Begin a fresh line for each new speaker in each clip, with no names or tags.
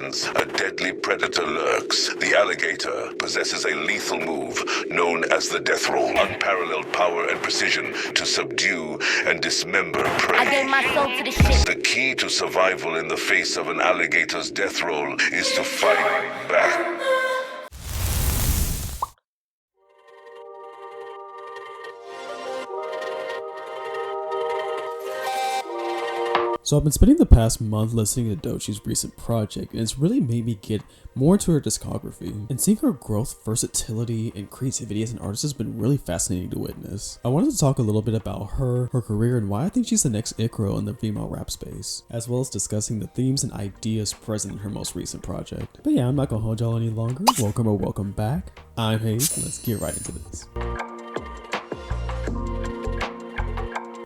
lands, a deadly predator lurks. The Alligator possesses a lethal move known as the death roll. Unparalleled power and precision to subdue and dismember prey.
I gave my soul to the shit.
The key to survival in the face of an alligator's death roll is to fight back.
So I've been spending the past month listening to Doechii's recent project, and it's really made me get more into her discography. And seeing her growth, versatility, and creativity as an artist has been really fascinating to witness. I wanted to talk a little bit about her career, and why I think she's the next it girl in the female rap space, as well as discussing the themes and ideas present in her most recent project. But yeah, I'm not gonna hold y'all any longer. Welcome or welcome back. I'm Hayes, and let's get right into this.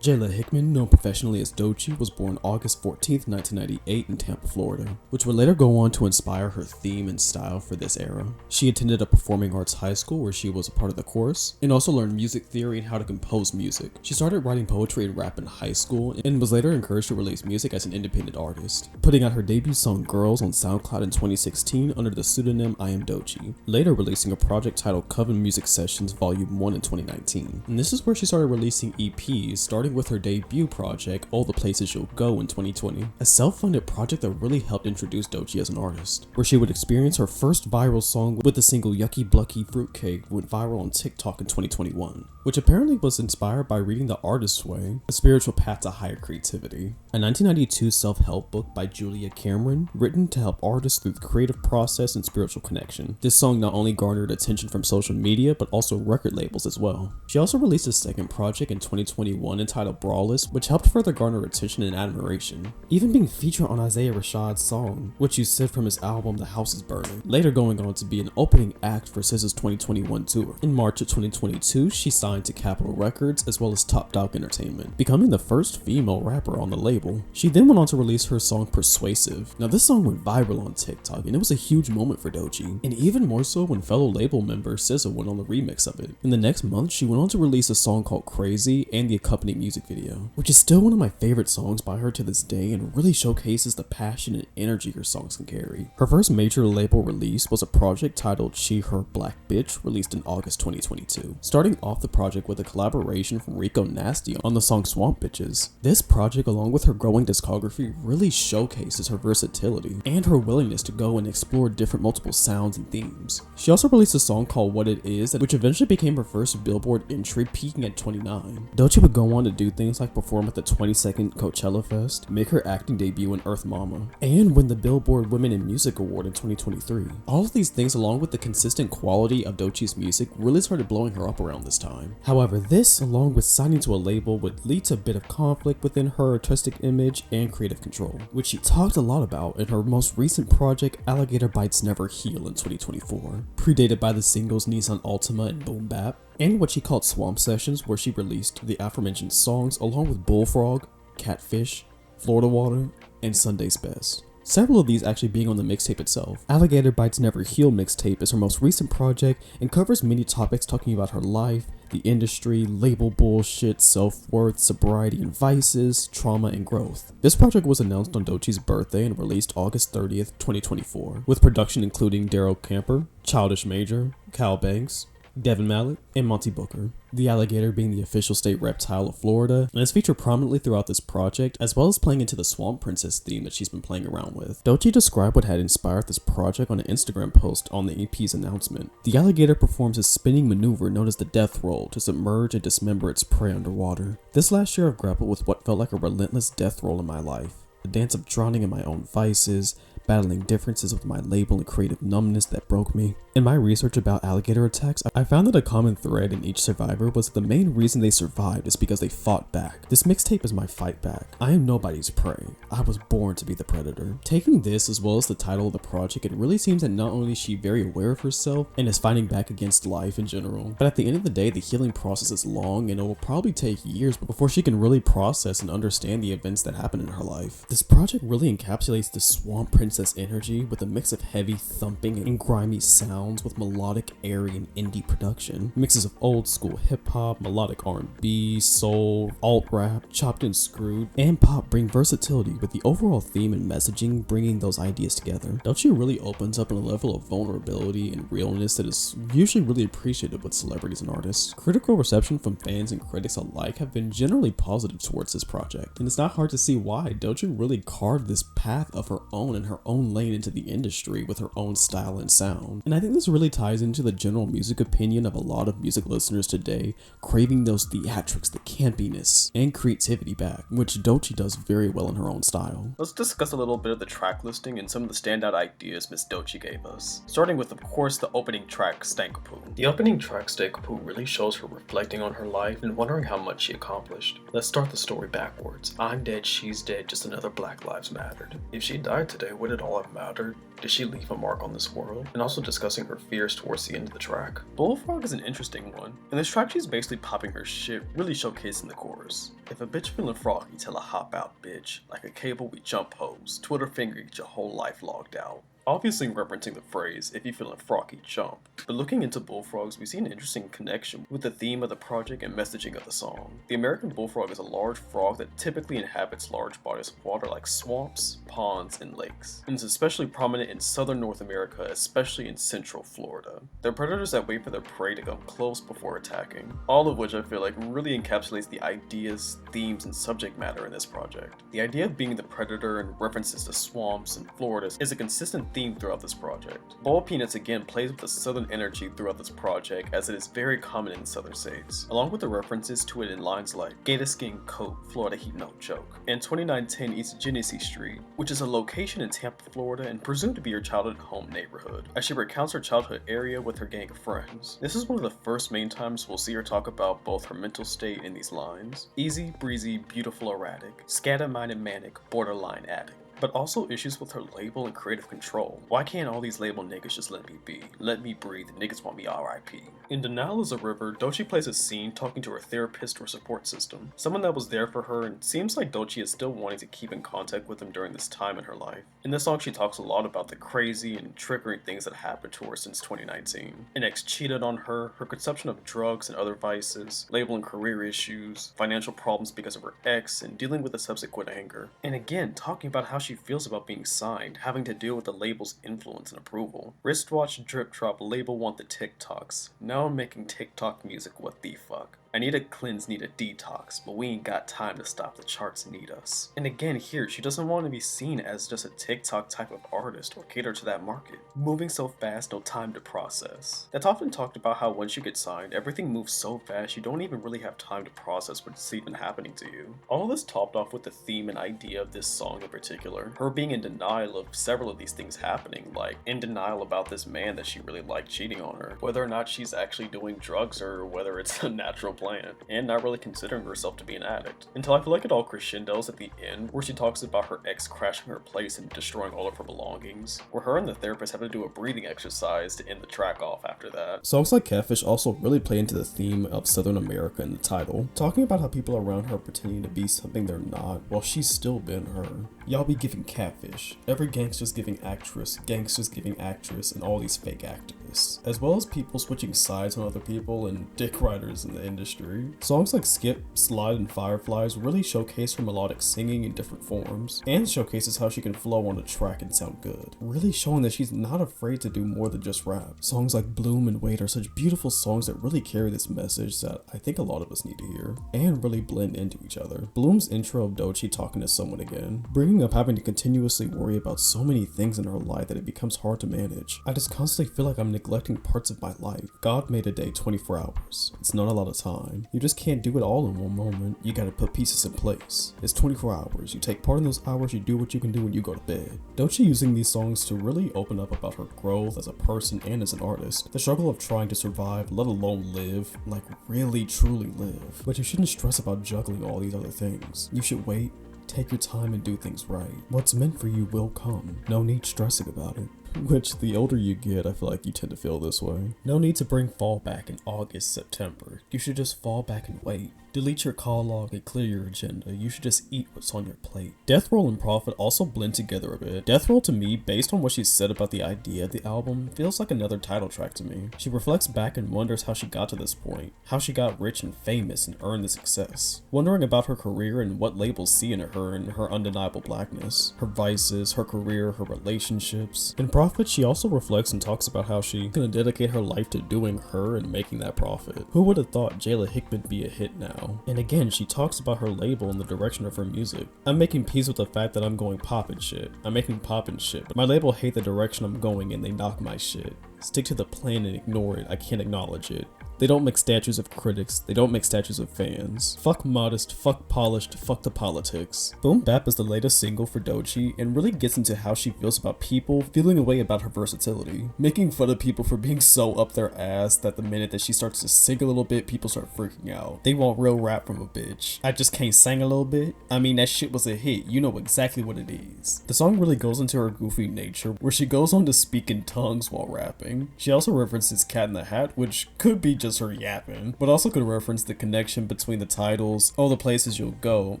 Jayla Hickman, known professionally as Doechii, was born August 14th, 1998 in Tampa, Florida, which would later go on to inspire her theme and style for this era. She attended a performing arts high school where she was a part of the chorus, and also learned music theory and how to compose music. She started writing poetry and rap in high school, and was later encouraged to release music as an independent artist, putting out her debut song Girls on SoundCloud in 2016 under the pseudonym I Am Doechii, later releasing a project titled kvmusicprod Sessions Volume 1 in 2019. And this is where she started releasing EPs, starting with her debut project, All the Places You'll Go in 2020, a self-funded project that really helped introduce Doechii as an artist, where she would experience her first viral song with the single Yucky Blucky Fruitcake went viral on TikTok in 2021, which apparently was inspired by reading The Artist's Way, A Spiritual Path to Higher Creativity, a 1992 self-help book by Julia Cameron, written to help artists through the creative process and spiritual connection. This song not only garnered attention from social media, but also record labels as well. She also released a second project in 2021 entitled Brawless, which helped further garner attention and admiration, even being featured on Isaiah Rashad's song, which you said from his album The House is Burning, later going on to be an opening act for SZA's 2021 tour. In March of 2022, she signed to Capitol Records as well as Top Dog Entertainment, becoming the first female rapper on the label. She then went on to release her song Persuasive. Now this song went viral on TikTok, and it was a huge moment for Doechii, and even more so when fellow label member SZA went on the remix of it. In the next month, she went on to release a song called Crazy and the accompanying music video, which is still one of my favorite songs by her to this day and really showcases the passion and energy her songs can carry. Her first major label release was a project titled She Her Black Bitch, released in August 2022, starting off the project with a collaboration from Rico Nasty on the song Swamp Bitches. This project, along with her growing discography, really showcases her versatility and her willingness to go and explore different multiple sounds and themes. She also released a song called What It Is, which eventually became her first Billboard entry, peaking at 29. Doechii would go on to do things like perform at the 22nd Coachella Fest, make her acting debut in Earth Mama, and win the Billboard Women in Music Award in 2023. All of these things, along with the consistent quality of Doechii's music, really started blowing her up around this time. However, this, along with signing to a label, would lead to a bit of conflict within her artistic image and creative control, which she talked a lot about in her most recent project, Alligator Bites Never Heal in 2024, predated by the singles Nissan Altima and Boom Bap, and what she called Swamp Sessions, where she released the aforementioned songs along with Bullfrog, Catfish, Florida Water, and Sunday's Best. Several of these actually being on the mixtape itself. Alligator Bites Never Heal mixtape is her most recent project and covers many topics talking about her life, the industry, label bullshit, self-worth, sobriety and vices, trauma and growth. This project was announced on Doechii's birthday and released August 30th, 2024, with production including Daryl Camper, Childish Major, Cal Banks, Devin Malik, and Monty Booker. The alligator being the official state reptile of Florida, and is featured prominently throughout this project, as well as playing into the Swamp Princess theme that she's been playing around with. Doechii described what had inspired this project on an Instagram post on the EP's announcement. The alligator performs a spinning maneuver known as the death roll to submerge and dismember its prey underwater. This last year I've grappled with what felt like a relentless death roll in my life, a dance of drowning in my own vices, battling differences with my label and creative numbness that broke me. In my research about alligator attacks, I found that a common thread in each survivor was the main reason they survived is because they fought back. This mixtape is my fight back. I am nobody's prey. I was born to be the predator. Taking this as well as the title of the project, it really seems that not only is she very aware of herself and is fighting back against life in general, but at the end of the day, the healing process is long and it will probably take years before she can really process and understand the events that happened in her life. This project really encapsulates the Swamp Princess princess energy with a mix of heavy thumping and grimy sounds with melodic, airy, and indie production. Mixes of old school hip-hop, melodic R&B, soul, alt-rap, chopped and screwed, and pop bring versatility with the overall theme and messaging bringing those ideas together. Doechii really opens up on a level of vulnerability and realness that is usually really appreciated with celebrities and artists. Critical reception from fans and critics alike have been generally positive towards this project, and it's not hard to see why. Doechii really carved this path of her own and her own lane into the industry with her own style and sound. And I think this really ties into the general music opinion of a lot of music listeners today, craving those theatrics, the campiness, and creativity back, which Doechii does very well in her own style.
Let's discuss a little bit of the track listing and some of the standout ideas Miss Doechii gave us. Starting with, of course, the opening track, Stankapoon. The opening track, Stankapoon, really shows her reflecting on her life and wondering how much she accomplished. Let's start the story backwards. I'm dead, she's dead, just another Black Lives Mattered. If she died today, would it all have mattered? Did she leave a mark on this world? And also discussing her fears towards the end of the track. Bullfrog is an interesting one. In this track, she's basically popping her shit, really showcasing the chorus. If a bitch feeling froggy, tell her hop out, bitch. Like a cable, we jump hose. Twitter finger, get your whole life logged out. Obviously referencing the phrase, if you feeling froggy, jump. But looking into bullfrogs, we see an interesting connection with the theme of the project and messaging of the song. The American bullfrog is a large frog that typically inhabits large bodies of water like swamps, ponds, and lakes. And is especially prominent in southern North America, especially in central Florida. They're predators that wait for their prey to come close before attacking. All of which I feel like really encapsulates the ideas, themes, and subject matter in this project. The idea of being the predator and references to swamps and Florida is a consistent theme throughout this project. Ball Peanuts again plays with the southern energy throughout this project, as it is very common in southern states, along with the references to it in lines like Gator Skin Coat, Florida Heat No Joke, and 2910 East Genesee Street, which is a location in Tampa, Florida, and presumed to be her childhood home neighborhood, as she recounts her childhood area with her gang of friends. This is one of the first main times we'll see her talk about both her mental state in these lines. Easy, breezy, beautiful, erratic, scatter-minded, manic, borderline addict. But also issues with her label and creative control. Why can't all these label niggas just let me be? Let me breathe, niggas want me RIP. In Denial is a River, Doechii plays a scene talking to her therapist or support system. Someone that was there for her, and seems like Doechii is still wanting to keep in contact with him during this time in her life. In this song, she talks a lot about the crazy and triggering things that happened to her since 2019. An ex cheated on her, her consumption of drugs and other vices, label and career issues, financial problems because of her ex, and dealing with the subsequent anger. And again, talking about how she feels about being signed, having to deal with the label's influence and approval. Wristwatch, drip drop, label want the TikToks. Now I'm making TikTok music, what the fuck? I need a cleanse, need a detox, but we ain't got time to stop, the charts need us. And again here, she doesn't want to be seen as just a TikTok type of artist or cater to that market. Moving so fast, no time to process. That's often talked about how once you get signed, everything moves so fast you don't even really have time to process what's even happening to you. All this topped off with the theme and idea of this song in particular. Her being in denial of several of these things happening, like in denial about this man that she really liked cheating on her, whether or not she's actually doing drugs or whether it's a natural plan, and not really considering herself to be an addict. Until I feel like it all crescendos at the end, where she talks about her ex crashing her place and destroying all of her belongings, where her and the therapist have to do a breathing exercise to end the track off after that.
Songs like Catfish also really play into the theme of Southern America in the title, talking about how people around her pretending to be something they're not, while she's still been her. Y'all be giving catfish. Every gangster's giving actress, gangsters giving actress, and all these fake activists. As well as people switching sides on other people and dick riders in the industry. Songs like Skip, Slide, and Fireflies really showcase her melodic singing in different forms, and showcases how she can flow on a track and sound good. Really showing that she's not afraid to do more than just rap. Songs like Bloom and Wait are such beautiful songs that really carry this message that I think a lot of us need to hear, and really blend into each other. Bloom's intro of Doechii talking to someone again, bringing up having to continuously worry about so many things in her life that it becomes hard to manage. I just constantly feel like I'm neglecting parts of my life. God made a day 24 hours. It's not a lot of time. You just can't do it all in one moment. You gotta put pieces in place. It's 24 hours. You take part in those hours, you do what you can do when you go to bed. Doechii using these songs to really open up about her growth as a person and as an artist. The struggle of trying to survive, let alone live, like really truly live. But you shouldn't stress about juggling all these other things. You should wait, take your time, and do things right. What's meant for you will come. No need stressing about it. which the older you get, I feel like you tend to feel this way. No need to bring fall back in August, September. You should just fall back and wait. Delete your call log and clear your agenda. You should just eat what's on your plate. Death Roll and Prophet also blend together a bit. Death Roll to me, based on what she said about the idea of the album, feels like another title track to me. She reflects back and wonders how she got to this point, how she got rich and famous and earned the success. Wondering about her career and what labels see in her and her undeniable blackness, her vices, her career, her relationships. In Prophet, she also reflects and talks about how she's gonna dedicate her life to doing her and making that profit. Who would have thought Jayla Hickman be a hit now? And again, she talks about her label and the direction of her music. I'm making peace with the fact that I'm going pop and shit. I'm making pop and shit, but my label hate the direction I'm going and they knock my shit. Stick to the plan and ignore it. I can't acknowledge it. They don't make statues of critics, they don't make statues of fans. Fuck modest, fuck polished, fuck the politics. Boom Bap is the latest single for Doechii and really gets into how she feels about people feeling a way about her versatility. Making fun of people for being so up their ass that the minute that she starts to sing a little bit, people start freaking out. They want real rap from a bitch. I just can't sing a little bit? I mean, that shit was a hit, you know exactly what it is. The song really goes into her goofy nature, where she goes on to speak in tongues while rapping. She also references Cat in the Hat, which could be just her yapping, but also could reference the connection between the titles, All the Places You'll Go,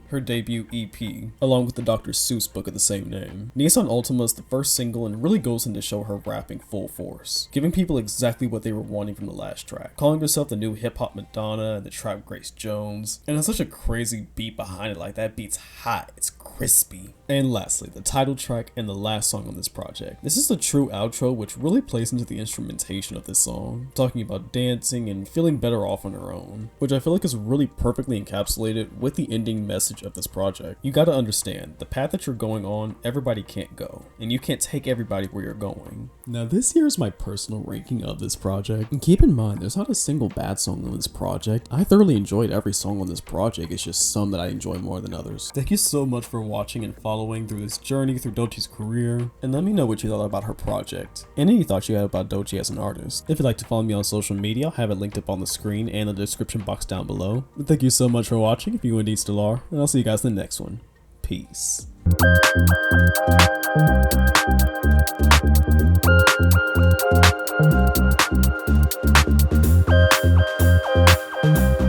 her debut EP, along with the Dr. Seuss book of the same name. Nissan Ultima is the first single and really goes in to show her rapping full force, giving people exactly what they were wanting from the last track, calling herself the new hip-hop Madonna and the trap Grace Jones, and has such a crazy beat behind it. Like, that beat's hot, it's crispy. And lastly, the title track and the last song on this project. This is the true outro, which really plays into the instrumentation of this song, talking about dancing and feeling better off on her own, which I feel like is really perfectly encapsulated with the ending message of this project. You gotta understand, the path that you're going on, everybody can't go, and you can't take everybody where you're going. Now this here is my personal ranking of this project, and keep in mind there's not a single bad song on this project. I thoroughly enjoyed every song on this project, it's just some that I enjoy more than others. Thank you so much for watching and following through this journey through Doechii's career, and let me know what you thought about her project, and any thoughts you had about Doechii as an artist. If you'd like to follow me on social media, I'll have it linked up on the screen and the description box down below. But thank you so much for watching, if you indeed still are, and I'll see you guys in the next one. Peace.